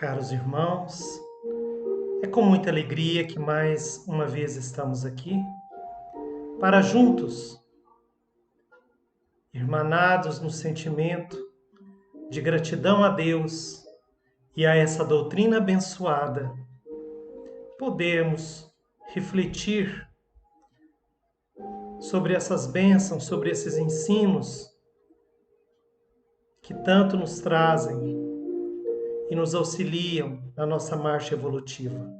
Caros irmãos, é com muita alegria que mais uma vez estamos aqui para juntos, irmanados no sentimento de gratidão a Deus e a essa doutrina abençoada, podermos refletir sobre essas bênçãos, sobre esses ensinos que tanto nos trazem e nos auxiliam na nossa marcha evolutiva.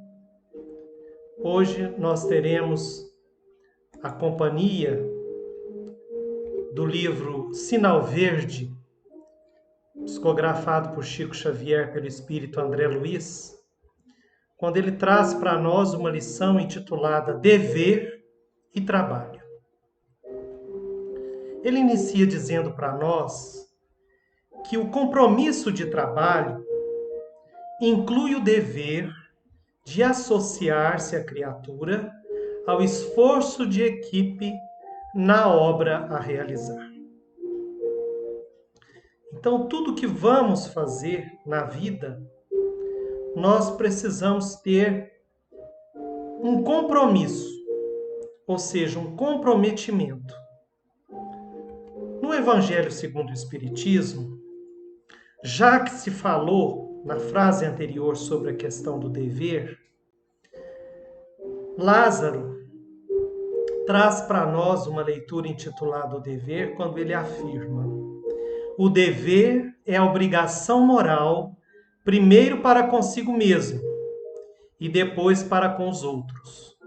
Hoje nós teremos a companhia do livro Sinal Verde, psicografado por Chico Xavier pelo espírito André Luiz, quando ele traz para nós uma lição intitulada Dever e Trabalho. Ele inicia dizendo para nós que o compromisso de trabalho inclui o dever de associar-se à criatura ao esforço de equipe na obra a realizar. Então, tudo que vamos fazer na vida, nós precisamos ter um compromisso, ou seja, um comprometimento. No Evangelho segundo o Espiritismo, já que se falou na frase anterior sobre a questão do dever, Lázaro traz para nós uma leitura intitulada O Dever, quando ele afirma: o dever é a obrigação moral, primeiro para consigo mesmo e depois para com os outros.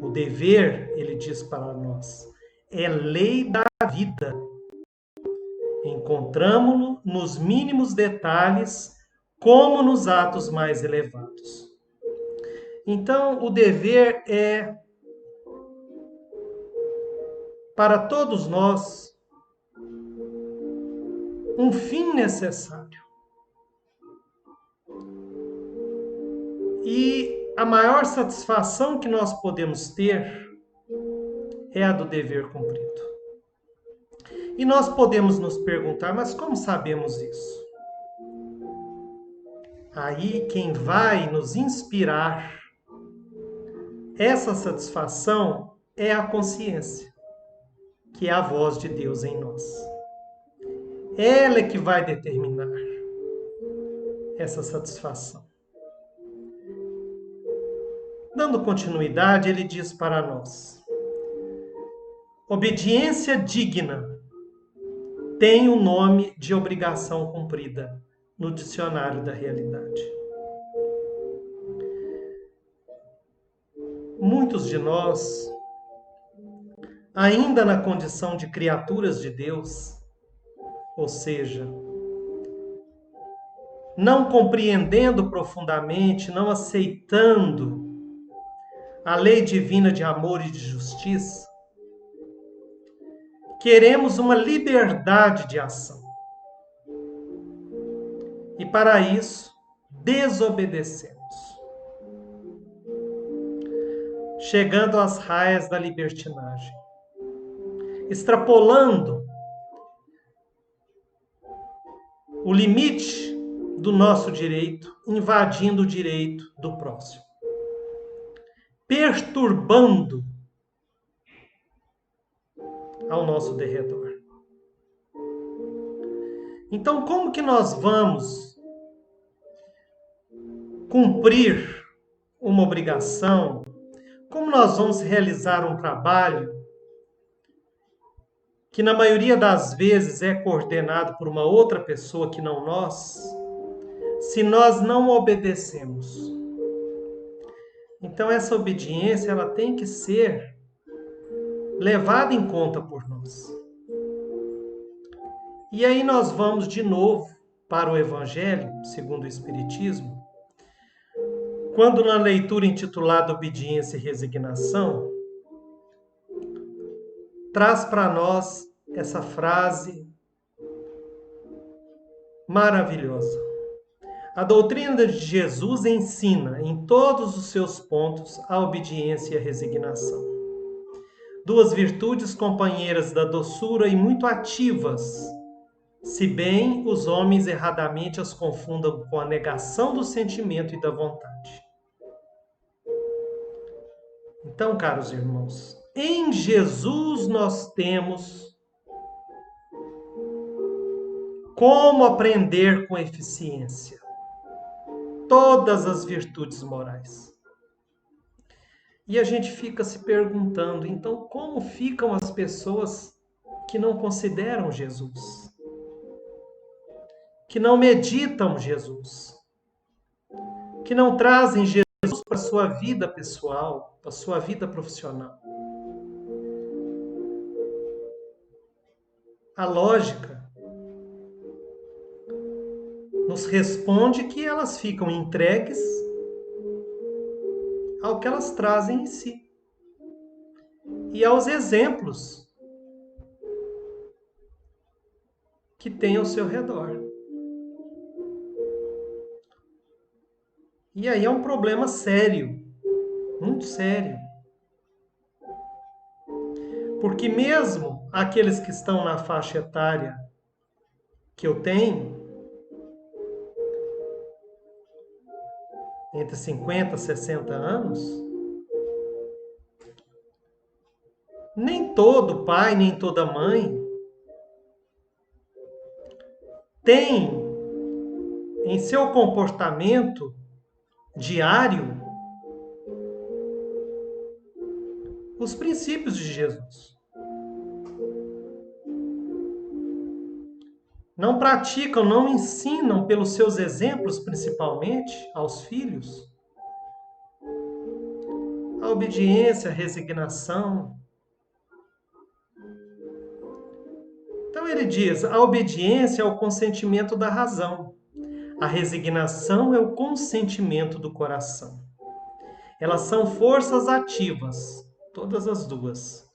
O dever, ele diz para nós, é lei da vida. Encontramo-lo nos mínimos detalhes, como nos atos mais elevados. Então, o dever é, para todos nós, um fim necessário. E a maior satisfação que nós podemos ter é a do dever cumprido. E nós podemos nos perguntar, mas como sabemos isso? Aí quem vai nos inspirar essa satisfação é a consciência, que é a voz de Deus em nós. Ela é que vai determinar essa satisfação. Dando continuidade, ele diz para nós: obediência digna tem o nome de obrigação cumprida no dicionário da realidade. Muitos de nós, ainda na condição de criaturas de Deus, ou seja, não compreendendo profundamente, não aceitando a lei divina de amor e de justiça, queremos uma liberdade de ação. E para isso, desobedecemos, chegando às raias da libertinagem, extrapolando o limite do nosso direito, invadindo o direito do próximo, perturbando ao nosso derredor. Então, como que nós vamos cumprir uma obrigação? Como nós vamos realizar um trabalho que na maioria das vezes é coordenado por uma outra pessoa que não nós, se nós não obedecemos? Então essa obediência, ela tem que ser levada em conta por nós. E aí nós vamos de novo para o Evangelho segundo o Espiritismo, quando na leitura intitulada Obediência e Resignação, traz para nós essa frase maravilhosa. A doutrina de Jesus ensina em todos os seus pontos a obediência e a resignação. Duas virtudes companheiras da doçura e muito ativas se bem os homens erradamente as confundam com a negação do sentimento e da vontade. Então, caros irmãos, em Jesus nós temos como aprender com eficiência todas as virtudes morais. E a gente fica se perguntando, então, como ficam as pessoas que não consideram Jesus? Que não meditam Jesus? Que não trazem Jesus para a sua vida pessoal, para a sua vida profissional? A lógica nos responde que elas ficam entregues ao que elas trazem em si e aos exemplos que têm ao seu redor. E aí é um problema sério, muito sério. Porque mesmo aqueles que estão na faixa etária que eu tenho, entre 50 e 60 anos, nem todo pai, nem toda mãe tem em seu comportamento diário os princípios de Jesus. Não praticam, não ensinam pelos seus exemplos, principalmente aos filhos, a obediência, a resignação. Então ele diz: a obediência é o consentimento da razão, a resignação é o consentimento do coração. Elas são forças ativas, todas as duas,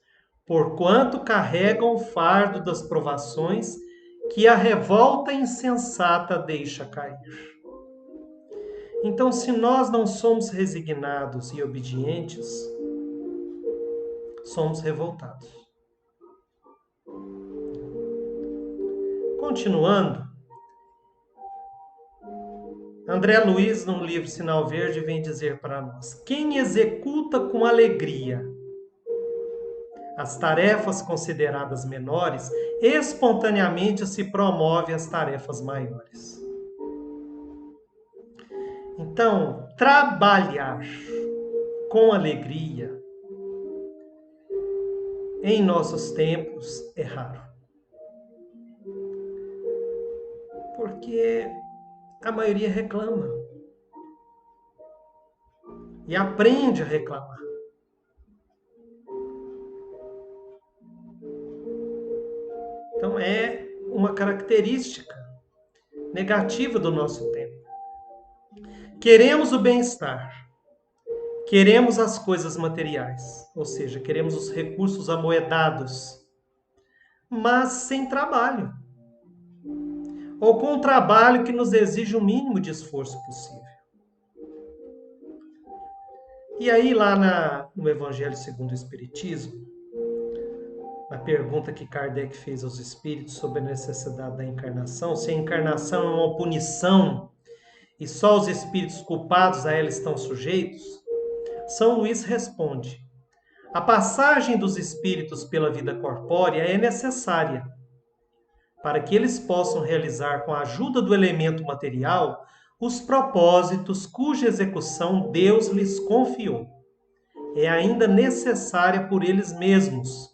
porquanto carregam o fardo das provações que a revolta insensata deixa cair. Então, se nós não somos resignados e obedientes, somos revoltados. Continuando, André Luiz, no livro Sinal Verde, vem dizer para nós: quem executa com alegria as tarefas consideradas menores, espontaneamente se promove às tarefas maiores. Então, trabalhar com alegria em nossos tempos é raro. Porque a maioria reclama. E aprende a reclamar. Então é uma característica negativa do nosso tempo. Queremos o bem-estar. Queremos as coisas materiais, ou seja, queremos os recursos amoedados, mas sem trabalho. Ou com um trabalho que nos exige o mínimo de esforço possível. E aí, lá no Evangelho segundo o Espiritismo, na pergunta que Kardec fez aos espíritos sobre a necessidade da encarnação, se a encarnação é uma punição e só os espíritos culpados a ela estão sujeitos, São Luís responde: a passagem dos espíritos pela vida corpórea é necessária para que eles possam realizar com a ajuda do elemento material os propósitos cuja execução Deus lhes confiou. É ainda necessária por eles mesmos,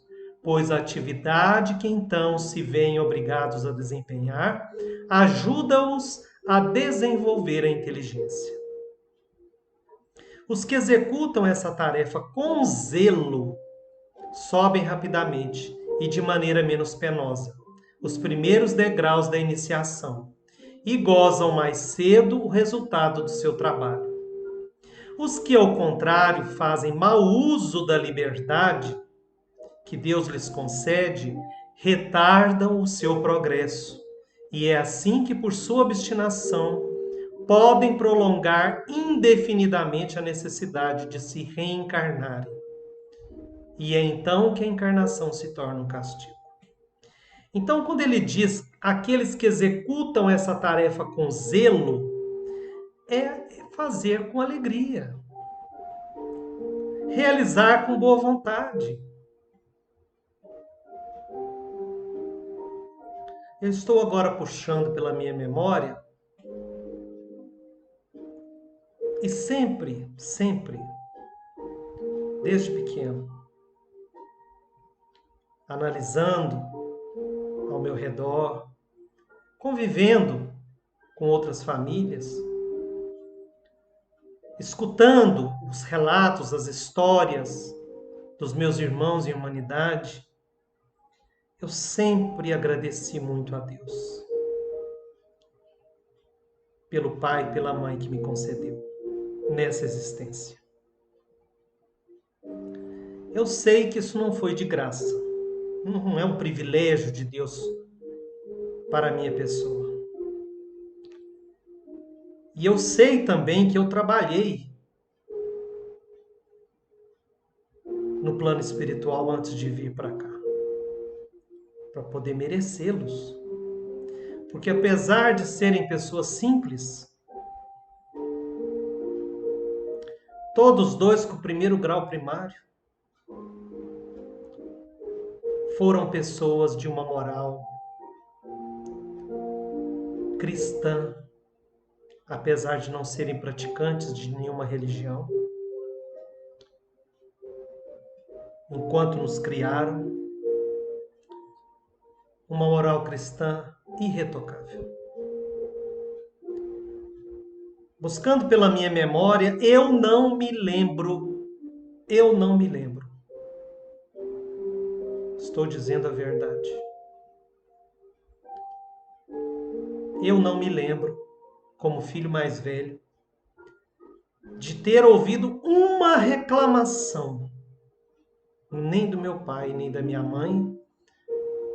pois a atividade que então se veem obrigados a desempenhar ajuda-os a desenvolver a inteligência. Os que executam essa tarefa com zelo sobem rapidamente e de maneira menos penosa os primeiros degraus da iniciação e gozam mais cedo o resultado do seu trabalho. Os que, ao contrário, fazem mau uso da liberdade que Deus lhes concede, retardam o seu progresso. E é assim que, por sua obstinação, podem prolongar indefinidamente a necessidade de se reencarnarem. E é então que a encarnação se torna um castigo. Então, quando ele diz aqueles que executam essa tarefa com zelo, é fazer com alegria, realizar com boa vontade. Eu estou agora puxando pela minha memória e sempre, sempre, desde pequeno, analisando ao meu redor, convivendo com outras famílias, escutando os relatos, as histórias dos meus irmãos em humanidade, eu sempre agradeci muito a Deus pelo pai e pela mãe que me concedeu nessa existência. Eu sei que isso não foi de graça, não é um privilégio de Deus para a minha pessoa. E eu sei também que eu trabalhei no plano espiritual antes de vir para cá, para poder merecê-los. Porque apesar de serem pessoas simples, todos dois com o primeiro grau primário, foram pessoas de uma moral cristã, apesar de não serem praticantes de nenhuma religião. Enquanto nos criaram, uma moral cristã irretocável. Buscando pela minha memória, eu não me lembro. Estou dizendo a verdade. Eu não me lembro, como filho mais velho, de ter ouvido uma reclamação, nem do meu pai, nem da minha mãe,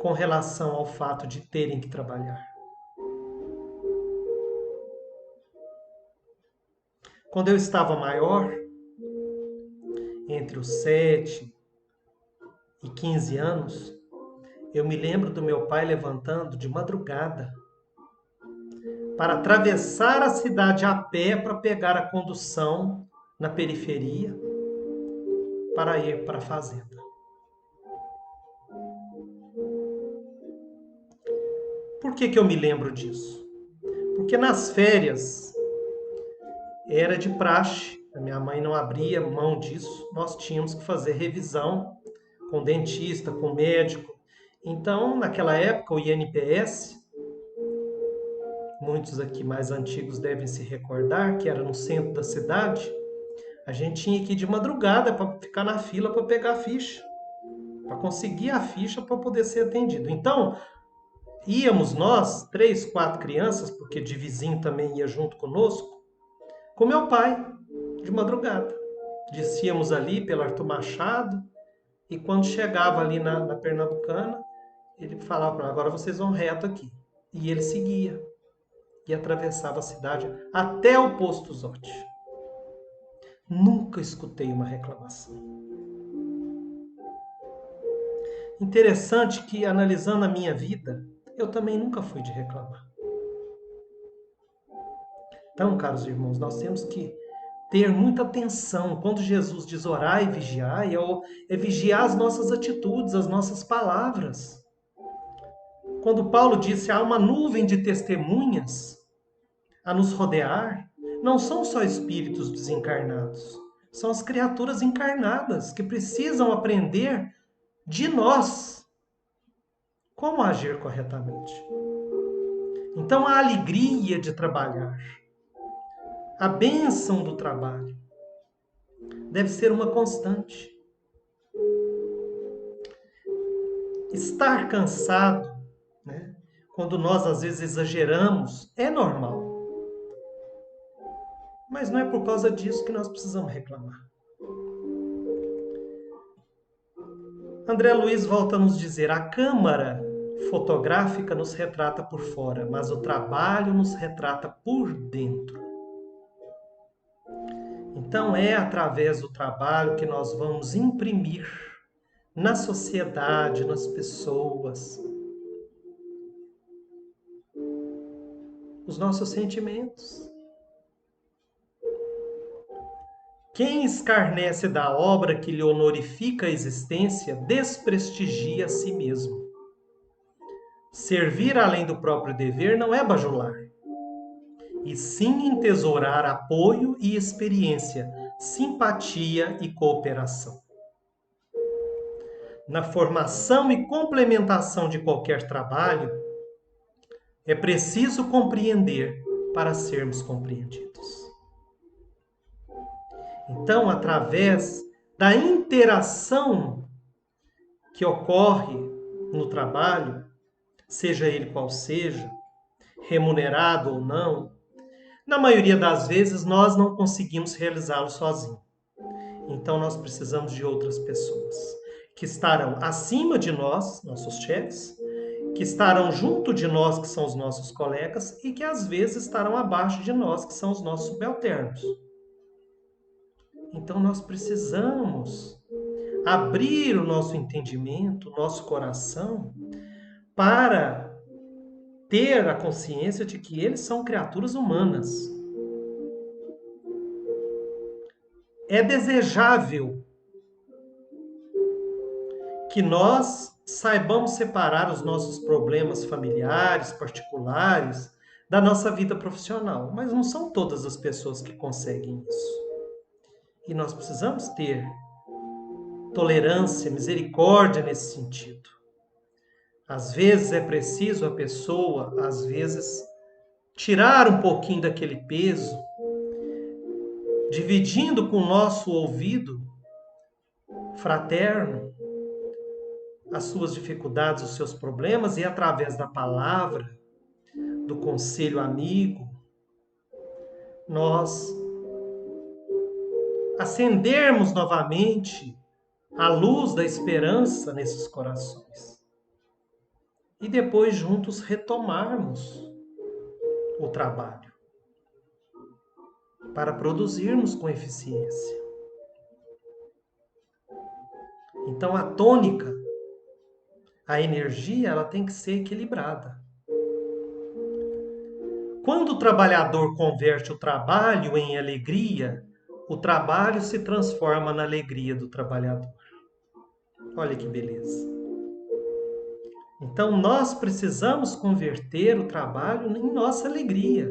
com relação ao fato de terem que trabalhar. Quando eu estava maior, entre os 7 e 15 anos, eu me lembro do meu pai levantando de madrugada para atravessar a cidade a pé para pegar a condução na periferia para ir para a fazenda. Por que eu me lembro disso? Porque nas férias era de praxe, a minha mãe não abria mão disso, nós tínhamos que fazer revisão com dentista, com médico. Então, naquela época, o INPS, muitos aqui mais antigos devem se recordar, que era no centro da cidade, a gente tinha que ir de madrugada para ficar na fila para pegar a ficha, para conseguir a ficha para poder ser atendido. Então, íamos nós, 3, 4 crianças, porque de vizinho também ia junto conosco, com meu pai, de madrugada. Descíamos ali pelo Arthur Machado, e quando chegava ali na Pernambucana, ele falava para nós, agora vocês vão reto aqui. E ele seguia, e atravessava a cidade até o posto Zote. Nunca escutei uma reclamação. Interessante que, analisando a minha vida, eu também nunca fui de reclamar. Então, caros irmãos, nós temos que ter muita atenção. Quando Jesus diz orar e vigiar, é vigiar as nossas atitudes, as nossas palavras. Quando Paulo disse há uma nuvem de testemunhas a nos rodear, não são só espíritos desencarnados, são as criaturas encarnadas que precisam aprender de nós como agir corretamente. Então, a alegria de trabalhar, a bênção do trabalho, deve ser uma constante. Estar cansado, né, quando nós às vezes exageramos, é normal. Mas não é por causa disso que nós precisamos reclamar. André Luiz volta a nos dizer, a câmara fotográfica nos retrata por fora, mas o trabalho nos retrata por dentro. Então é através do trabalho que nós vamos imprimir na sociedade, nas pessoas, os nossos sentimentos. Quem escarnece da obra que lhe honorifica a existência, desprestigia a si mesmo. Servir além do próprio dever não é bajular, e sim entesourar apoio e experiência, simpatia e cooperação. Na formação e complementação de qualquer trabalho, é preciso compreender para sermos compreendidos. Então, através da interação que ocorre no trabalho, seja ele qual seja, remunerado ou não, na maioria das vezes nós não conseguimos realizá-lo sozinho. Então nós precisamos de outras pessoas que estarão acima de nós, nossos chefes, que estarão junto de nós, que são os nossos colegas, e que às vezes estarão abaixo de nós, que são os nossos subalternos. Então nós precisamos abrir o nosso entendimento, o nosso coração, para ter a consciência de que eles são criaturas humanas. É desejável que nós saibamos separar os nossos problemas familiares, particulares, da nossa vida profissional, mas não são todas as pessoas que conseguem isso. E nós precisamos ter tolerância, misericórdia nesse sentido. Às vezes é preciso a pessoa, às vezes, tirar um pouquinho daquele peso, dividindo com o nosso ouvido fraterno as suas dificuldades, os seus problemas, e através da palavra, do conselho amigo, nós acendermos novamente a luz da esperança nesses corações. E depois juntos retomarmos o trabalho para produzirmos com eficiência. Então a tônica, a energia, ela tem que ser equilibrada. Quando o trabalhador converte o trabalho em alegria, o trabalho se transforma na alegria do trabalhador. Olha que beleza. Então nós precisamos converter o trabalho em nossa alegria.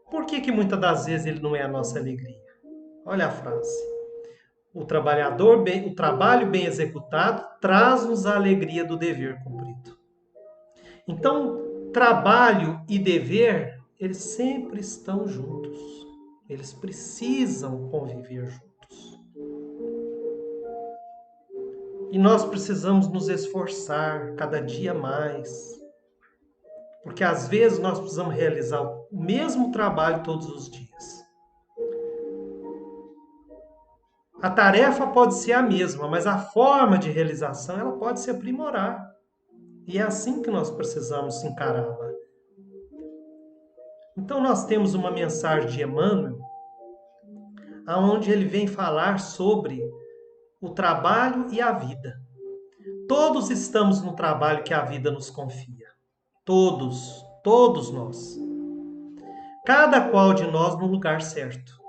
Por que muitas das vezes ele não é a nossa alegria? Olha a frase. O trabalho bem executado traz-nos a alegria do dever cumprido. Então, trabalho e dever, eles sempre estão juntos. Eles precisam conviver juntos. E nós precisamos nos esforçar cada dia mais. Porque às vezes nós precisamos realizar o mesmo trabalho todos os dias. A tarefa pode ser a mesma, mas a forma de realização ela pode se aprimorar. E é assim que nós precisamos encará-la. Então nós temos uma mensagem de Emmanuel, onde ele vem falar sobre o trabalho e a vida. Todos estamos no trabalho que a vida nos confia. Todos nós. Cada qual de nós no lugar certo.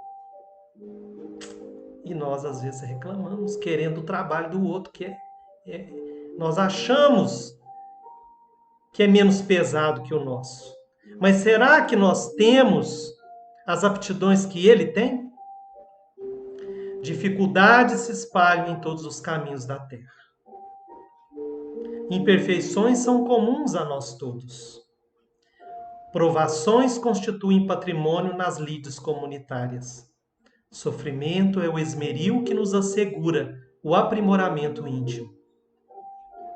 E nós, às vezes, reclamamos, querendo o trabalho do outro, nós achamos que é menos pesado que o nosso. Mas será que nós temos as aptidões que ele tem? Dificuldades se espalham em todos os caminhos da terra. Imperfeições são comuns a nós todos. Provações constituem patrimônio nas lides comunitárias. Sofrimento é o esmeril que nos assegura o aprimoramento íntimo.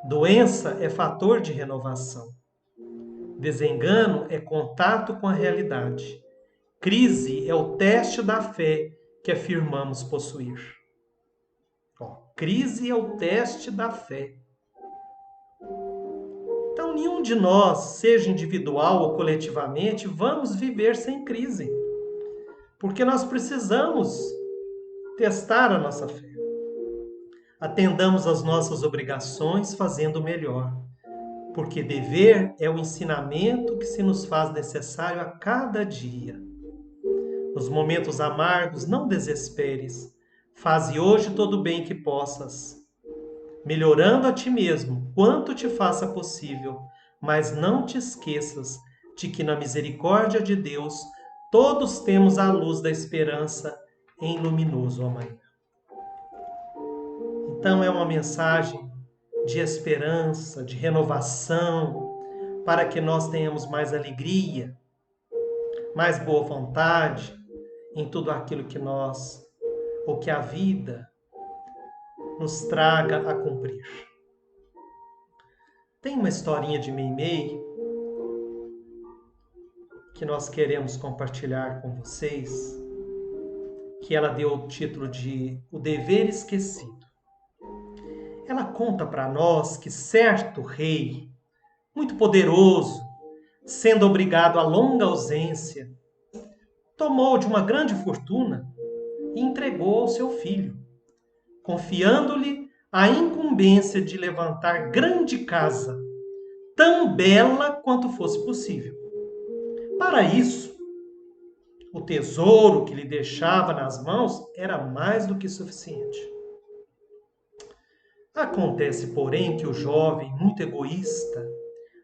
Doença é fator de renovação. Desengano é contato com a realidade. Crise é o teste da fé que afirmamos possuir. Crise é o teste da fé. Então, nenhum de nós, seja individual ou coletivamente, vamos viver sem crise. Porque nós precisamos testar a nossa fé. Atendamos às nossas obrigações fazendo o melhor. porque dever é o ensinamento que se nos faz necessário a cada dia. Nos momentos amargos, não desesperes. Faze hoje todo o bem que possas, melhorando a ti mesmo, quanto te faça possível, mas não te esqueças de que na misericórdia de Deus todos temos a luz da esperança em luminoso amanhã. Então é uma mensagem de esperança, de renovação, para que nós tenhamos mais alegria, mais boa vontade em tudo aquilo que nós, ou que a vida nos traga a cumprir. Tem uma historinha de Meimei que nós queremos compartilhar com vocês, que ela deu o título de O Dever Esquecido. Ela conta para nós que certo rei, muito poderoso, sendo obrigado a longa ausência, tomou de uma grande fortuna e entregou ao seu filho, confiando-lhe a incumbência de levantar grande casa, tão bela quanto fosse possível. Para isso, o tesouro que lhe deixava nas mãos era mais do que suficiente. Acontece, porém, que o jovem, muito egoísta,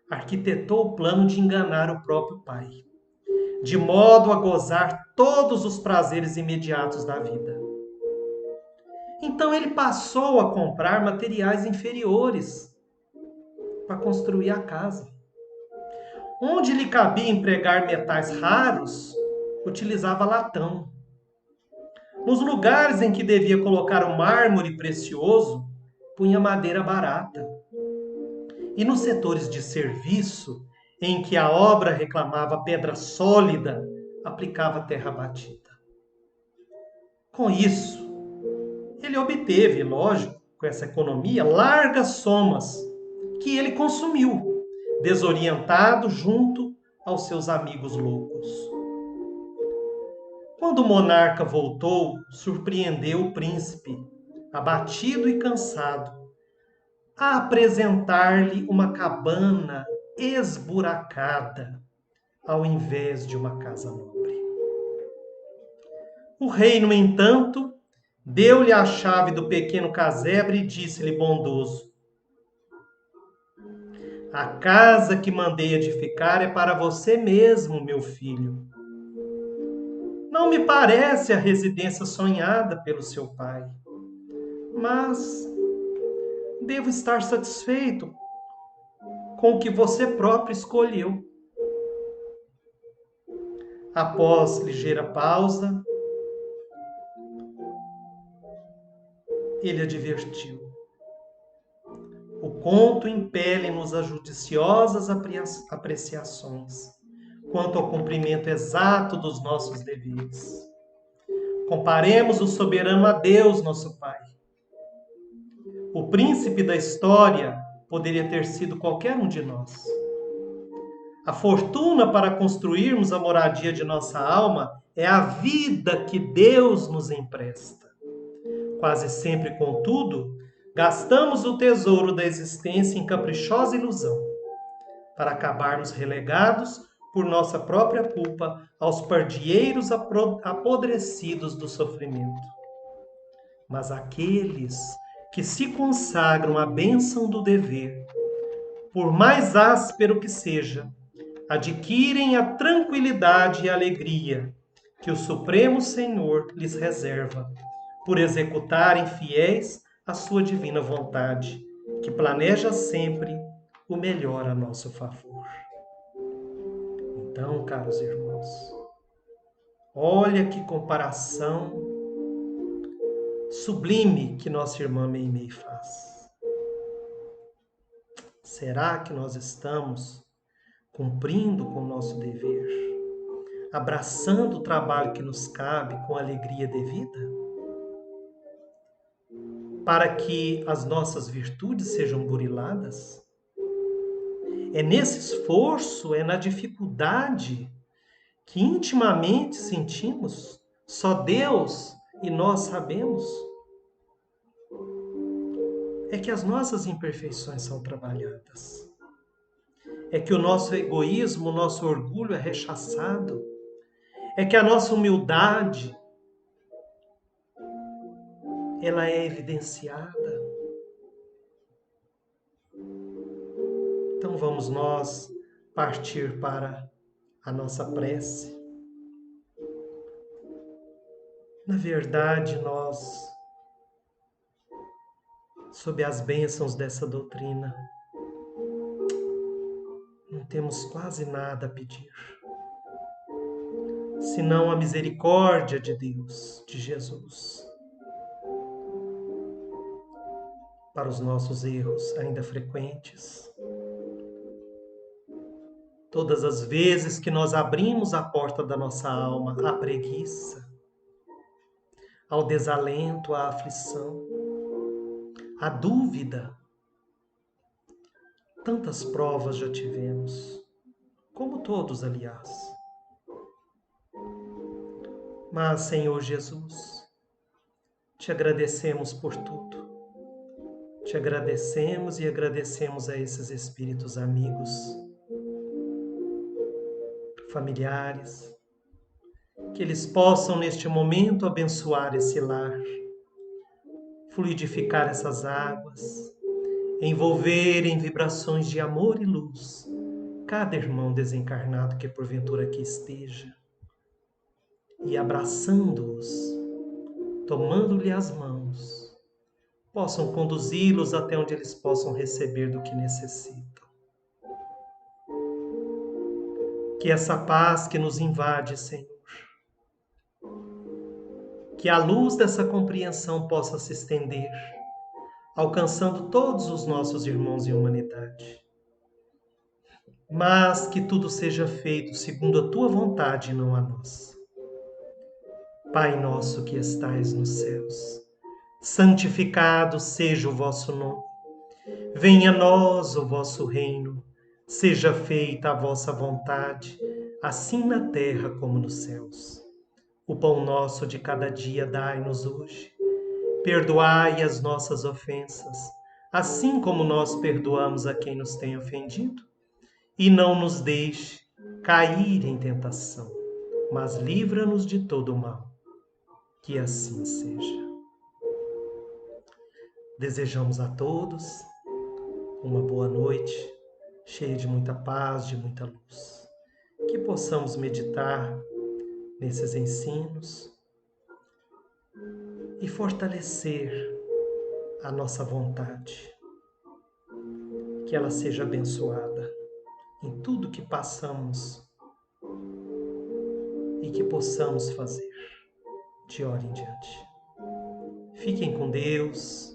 arquitetou o plano de enganar o próprio pai, de modo a gozar todos os prazeres imediatos da vida. Então ele passou a comprar materiais inferiores para construir a casa. Onde lhe cabia empregar metais raros, utilizava latão. Nos lugares em que devia colocar o mármore precioso, punha madeira barata. E nos setores de serviço, em que a obra reclamava pedra sólida, aplicava terra batida. Com isso, ele obteve, lógico, com essa economia, largas somas que ele consumiu, desorientado junto aos seus amigos loucos. Quando o monarca voltou, surpreendeu o príncipe, abatido e cansado, a apresentar-lhe uma cabana esburacada, ao invés de uma casa nobre. O rei, no entanto, deu-lhe a chave do pequeno casebre e disse-lhe bondoso: a casa que mandei edificar é para você mesmo, meu filho. Não me parece a residência sonhada pelo seu pai, mas devo estar satisfeito com o que você próprio escolheu. Após ligeira pausa, ele advertiu: o conto impele-nos a judiciosas apreciações quanto ao cumprimento exato dos nossos deveres. Comparemos o soberano a Deus, nosso Pai. O príncipe da história poderia ter sido qualquer um de nós. A fortuna para construirmos a moradia de nossa alma é a vida que Deus nos empresta. Quase sempre, contudo, gastamos o tesouro da existência em caprichosa ilusão, para acabarmos relegados, por nossa própria culpa, aos pardieiros apodrecidos do sofrimento. Mas aqueles que se consagram à bênção do dever, por mais áspero que seja, adquirem a tranquilidade e a alegria que o Supremo Senhor lhes reserva, por executarem fiéis a sua divina vontade, que planeja sempre o melhor a nosso favor. Então, caros irmãos, olha que comparação sublime que nossa irmã Meimei faz. Será que nós estamos cumprindo com o nosso dever, abraçando o trabalho que nos cabe com alegria devida, para que as nossas virtudes sejam buriladas? É nesse esforço, é na dificuldade que intimamente sentimos, só Deus e nós sabemos, é que as nossas imperfeições são trabalhadas. é que o nosso egoísmo, o nosso orgulho é rechaçado, é que a nossa humildade, ela é evidenciada. Então vamos nós partir para a nossa prece. Na verdade, nós, sob as bênçãos dessa doutrina, não temos quase nada a pedir, senão a misericórdia de Deus, de Jesus, para os nossos erros ainda frequentes. Todas as vezes que nós abrimos a porta da nossa alma à preguiça, ao desalento, à aflição, à dúvida, tantas provas já tivemos, como todos, aliás. Mas, Senhor Jesus, te agradecemos por tudo. Te agradecemos e agradecemos a esses espíritos amigos, familiares, que eles possam neste momento abençoar esse lar, fluidificar essas águas, envolver em vibrações de amor e luz cada irmão desencarnado que porventura aqui esteja, e abraçando-os, tomando-lhe as mãos, possam conduzi-los até onde eles possam receber do que necessitam. Que essa paz que nos invade, Senhor, que a luz dessa compreensão possa se estender, alcançando todos os nossos irmãos em humanidade. Mas que tudo seja feito segundo a tua vontade e não a nossa. Pai nosso que estais nos céus, santificado seja o vosso nome. Venha a nós o vosso reino. Seja feita a vossa vontade, assim na terra como nos céus. O pão nosso de cada dia dai-nos hoje. Perdoai as nossas ofensas, assim como nós perdoamos a quem nos tem ofendido. E não nos deixe cair em tentação, mas livra-nos de todo o mal. Que assim seja. Desejamos a todos uma boa noite, cheia de muita paz, de muita luz. Que possamos meditar nesses ensinos e fortalecer a nossa vontade. Que ela seja abençoada em tudo que passamos e que possamos fazer de hora em diante. Fiquem com Deus.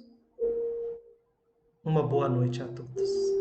Uma boa noite a todos.